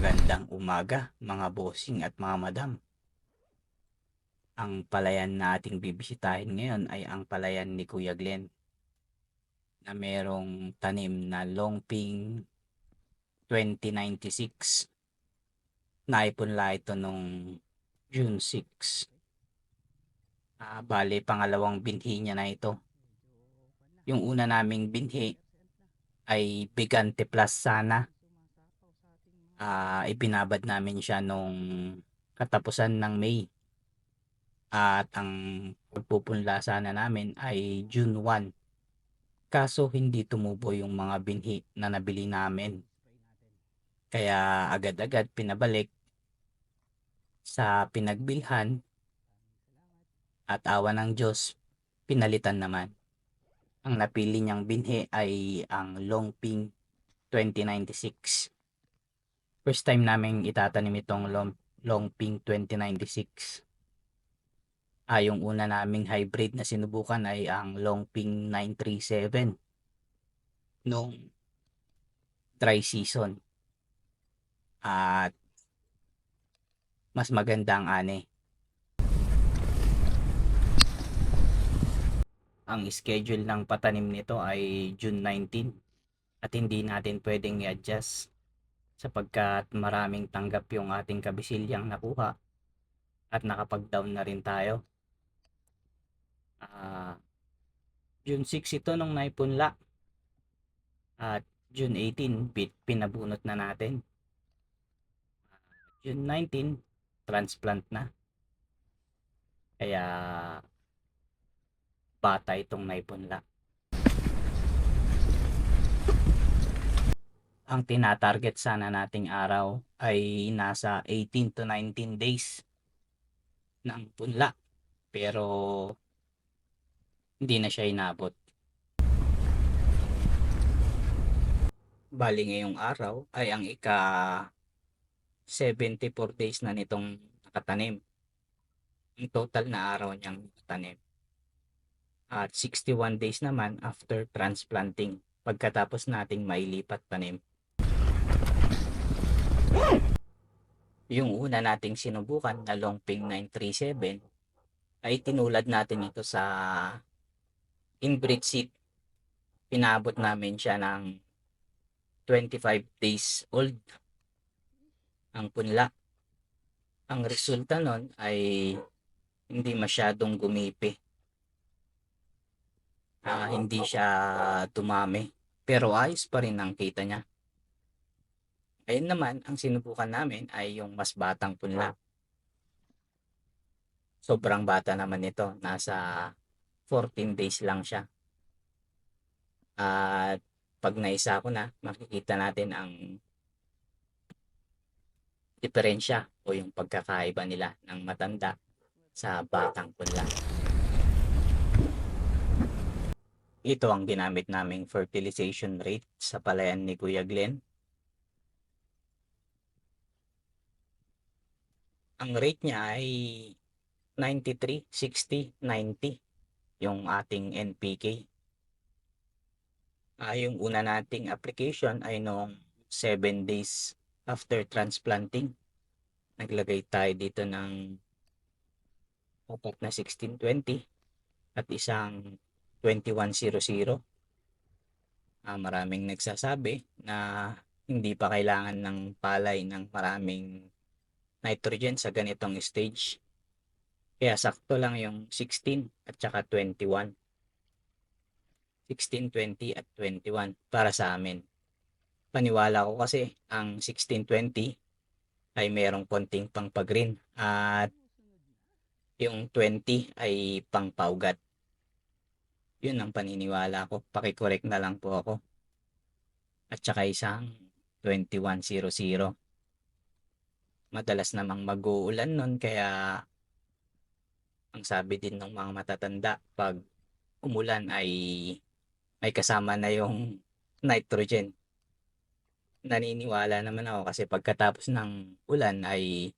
Magandang umaga mga bossing at mga madam. Ang palayan na ating bibisitahin ngayon ay ang palayan ni Kuya Glenn na merong tanim na Longping 2096. Naipunla ito nung June 6. Bale, pangalawang binhi niya na ito. Yung una naming binhi ay Bigante Plus sana. Ibinabad namin siya nung katapusan ng May. At ang pagpupunla sana namin ay June 1. Kaso hindi tumubo yung mga binhi na nabili namin. Kaya agad-agad pinabalik sa pinagbilhan at awa ng Diyos, pinalitan naman. Ang napili niyang binhi ay ang Longping 2096. First time namin itatanim itong Longping 2096. Yung una naming hybrid na sinubukan ay ang Longping 937 noong dry season. At mas maganda ang ani. Ang schedule ng patanim nito ay June 19 at hindi natin pwedeng i-adjust sapagkat maraming tanggap yung ating kabisilyang nakuha at nakapag-down na rin tayo. June 6 ito nung naipunla at June 18 pinabunot na natin. June 19 transplant na. Kaya bata itong naipunla. Ang tinatarget sana nating araw ay nasa 18 to 19 days ng punla. Pero hindi na siya inabot. Bali ngayong araw ay ang ika 74 days na nitong nakatanim. Ang total na araw niyang nakatanim. At 61 days naman after transplanting pagkatapos nating mailipat tanim. Yung una nating sinubukan na Longping 937 ay tinulad natin ito sa inbreed seed. Pinabot namin siya ng 25 days old ang punla. Ang resulta nun ay hindi masyadong gumipi. Hindi siya dumami. Pero ayos pa rin ang kita niya. Ayun naman, ang sinubukan namin ay yung mas batang punla. Sobrang bata naman ito. Nasa 14 days lang siya. At pag naisa ko na, makikita natin ang diferensya o yung pagkakaiba nila ng matanda sa batang punla. Ito ang ginamit naming fertilization rate sa palayan ni Kuya Glenn. Ang rate niya ay 93, 60, 90 yung ating NPK. Yung una nating application ay noong 7 days after transplanting. Naglagay tayo dito ng apat na 1620 at isang 2100. Maraming nagsasabi na hindi pa kailangan ng palay ng maraming nitrogen sa ganitong stage. Kaya sakto lang yung 16 at saka 21. 16, 20 at 21 para sa amin. Paniwala ko kasi ang 1620 ay merong konting pang pag-green at yung 20 ay pang paugat. Yun ang paniniwala ko. Pakicorrect na lang po ako. At saka isang 2100. Madalas namang mag-uulan nun kaya ang sabi din ng mga matatanda pag umulan ay may kasama na yung nitrogen. Naniniwala naman ako kasi pagkatapos ng ulan ay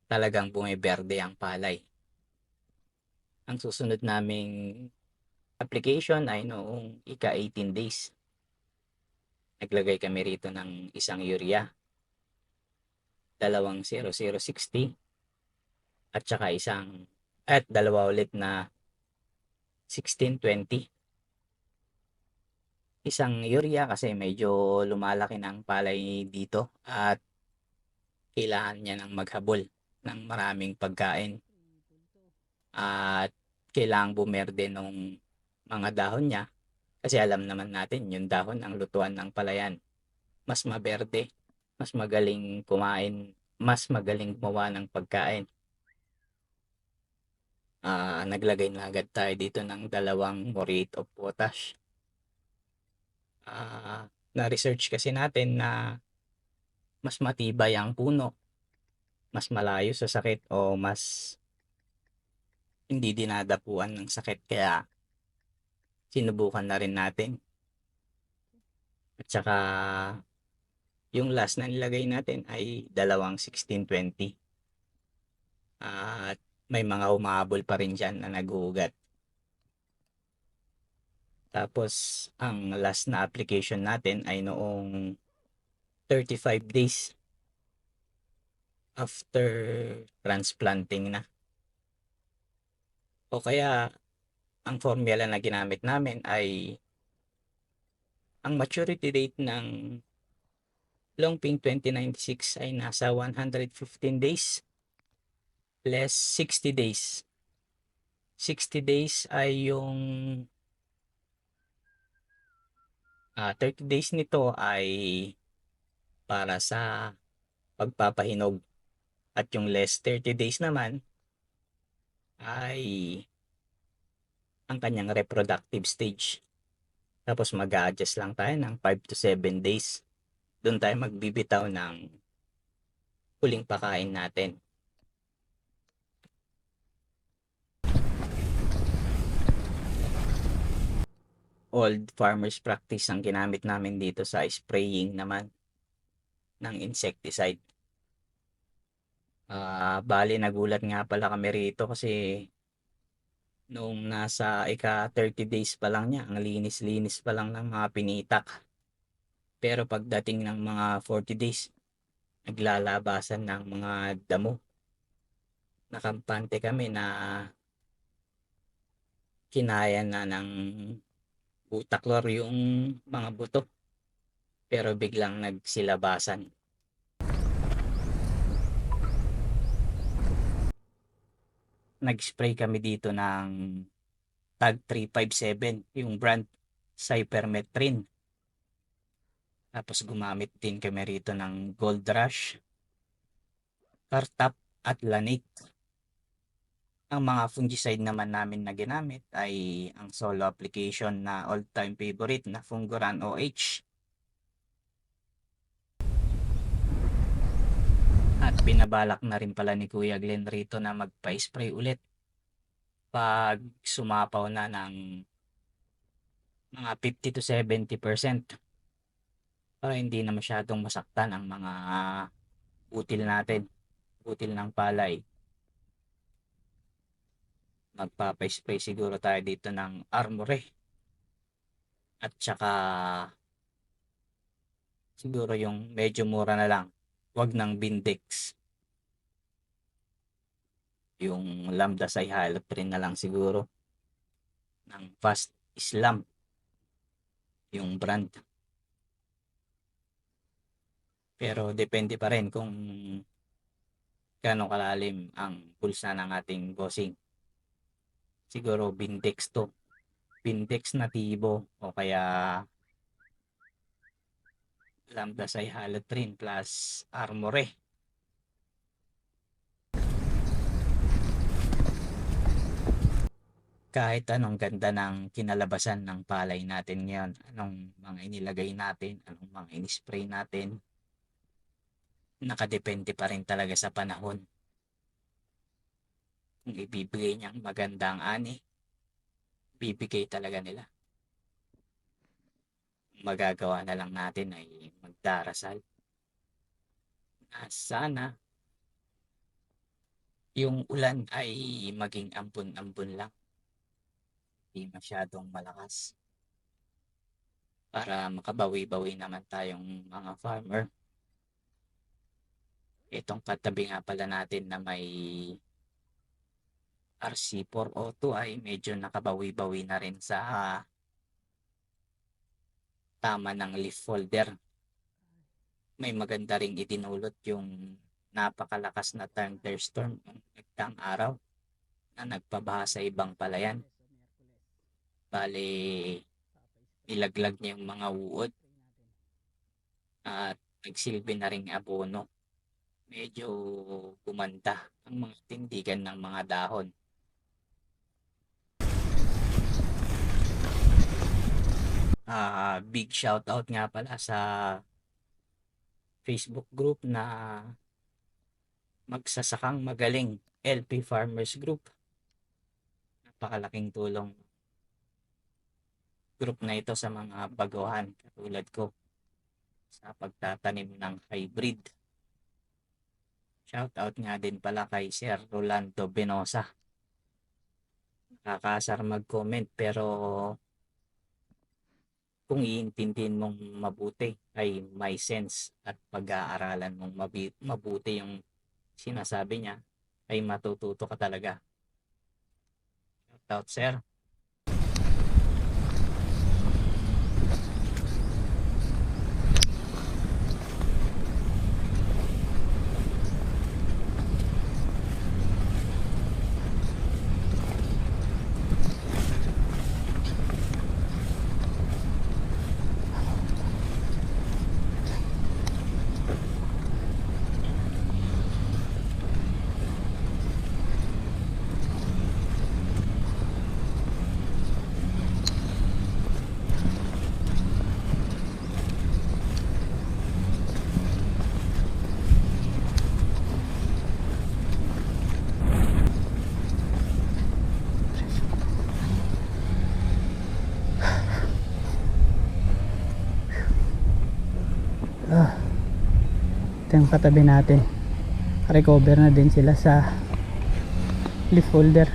talagang bumiberde ang palay. Ang susunod naming application ay noong ika 18 days. Naglagay kami rito ng isang urea. dalawang 0060 at saka dalawa ulit na 1620. Isang urea kasi medyo lumalaki ng palay dito at kailangan niya ng maghabol ng maraming pagkain at kailangang bumerde nung mga dahon niya kasi alam naman natin yung dahon ang lutuan ng palayan. Mas maberde, mas magaling kumain, mas magaling gumawa ng pagkain. Naglagay na agad tayo dito ng dalawang muriate of potash. Na-research kasi natin na mas matibay ang puno, mas malayo sa sakit o mas hindi dinadapuan ng sakit kaya sinubukan na rin natin. At saka yung last na nilagay natin ay dalawang 1620. At may mga umahabol pa rin dyan na naguugat. Tapos ang last na application natin ay noong 35 days after transplanting na. O kaya ang formula na ginamit namin ay ang maturity date ng Longping 2096 ay nasa 115 days less 60 days. 60 days ay yung 30 days nito ay para sa pagpapahinog at yung less 30 days naman ay ang kanyang reproductive stage. Tapos mag-a-adjust lang tayo ng 5 to 7 days. Doon tayo magbibitaw ng huling pakain natin. Old farmers practice ang ginamit namin dito sa spraying naman ng insecticide. Bali nagulat nga pala kami rito kasi noong nasa ika 30 days pa lang niya, ang linis-linis pa lang ng mga pinitak. Pero pagdating ng mga 40 days, naglalabasan ng mga damo. Nakampante kami na kinaya na ng butaklor yung mga buto. Pero biglang nagsilabasan. Nag-spray kami dito ng Tag 357, yung brand Cypermethrin. Tapos gumamit din kami rito ng Gold Rush, Cartap at Lanik. Ang mga fungicide naman namin na ginamit ay ang solo application na all-time favorite na Fungoran OH. At binabalak na rin pala ni Kuya Glenn rito na magpa-spray ulit pag sumapaw na ng mga 50 to 70% para hindi na masyadong masaktan ang mga util natin, util ng palay. Magpapa-spray siguro tayo dito ng Armore at saka siguro yung medyo mura na lang, wag ng Bindex, yung Lambda Cyhalothrin na lang siguro ng Fast Islam, yung brand. Pero depende pa rin kung gaano kalalim ang pulsa ng ating bossing. Siguro Bindex to, Bindex natibo o kaya Lambda Cyhalothrin plus Armore. Kahit anong ganda ng kinalabasan ng palay natin ngayon, anong mga inilagay natin, anong mga inispray natin, nakadepende pa rin talaga sa panahon. Kung ibibigay niyang magandang ani, bibigay talaga nila. Magagawa na lang natin ay magdarasal na sana yung ulan ay maging ampun-ampun lang, hindi masyadong malakas, para makabawi-bawi naman tayong mga farmer. Itong katabi nga pala natin na may RC402 ay medyo nakabawi-bawi na rin sa tama ng leaf folder. May maganda ring idinulot yung napakalakas na thunderstorm ng nagdaang araw na nagpabaha sa ibang palayan. Bale, ilaglag niya yung mga uod at nagsilbi na ring abono. Medyo gumanda ang mga tindigan ng mga dahon. Big shout out nga pala sa Facebook group na Magsasakang Magaling, LP Farmers Group. Napakalaking tulong group na ito sa mga baguhan katulad ko sa pagtatanim ng hybrid. Shout out nga din pala kay Sir Rolando Benosa. Nakakasar mag-comment pero kung iintindihin mong mabuti ay may sense at pag-aaralan mong mabuti yung sinasabi niya ay matututo ka talaga. Shout out, sir. Ito yung katabi natin, recover na din sila sa leaf folder.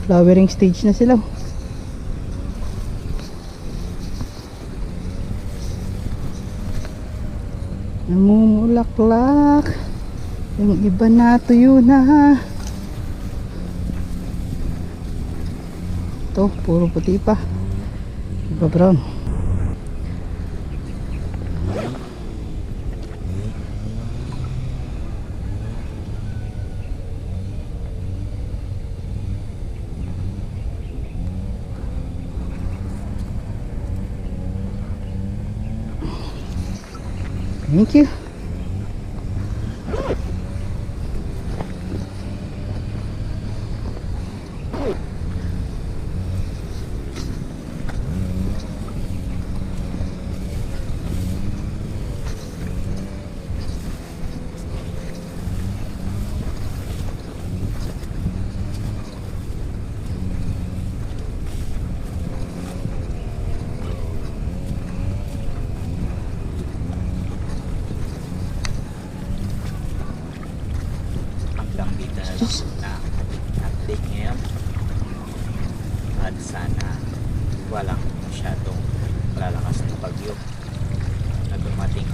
Flowering stage na sila. Namumulaklak. Yung iba na tuyo na. Ito, puro puti pa. Iba brown. Thank you. Na update ngayon at sana walang masyadong malalakas na bagyo na dumating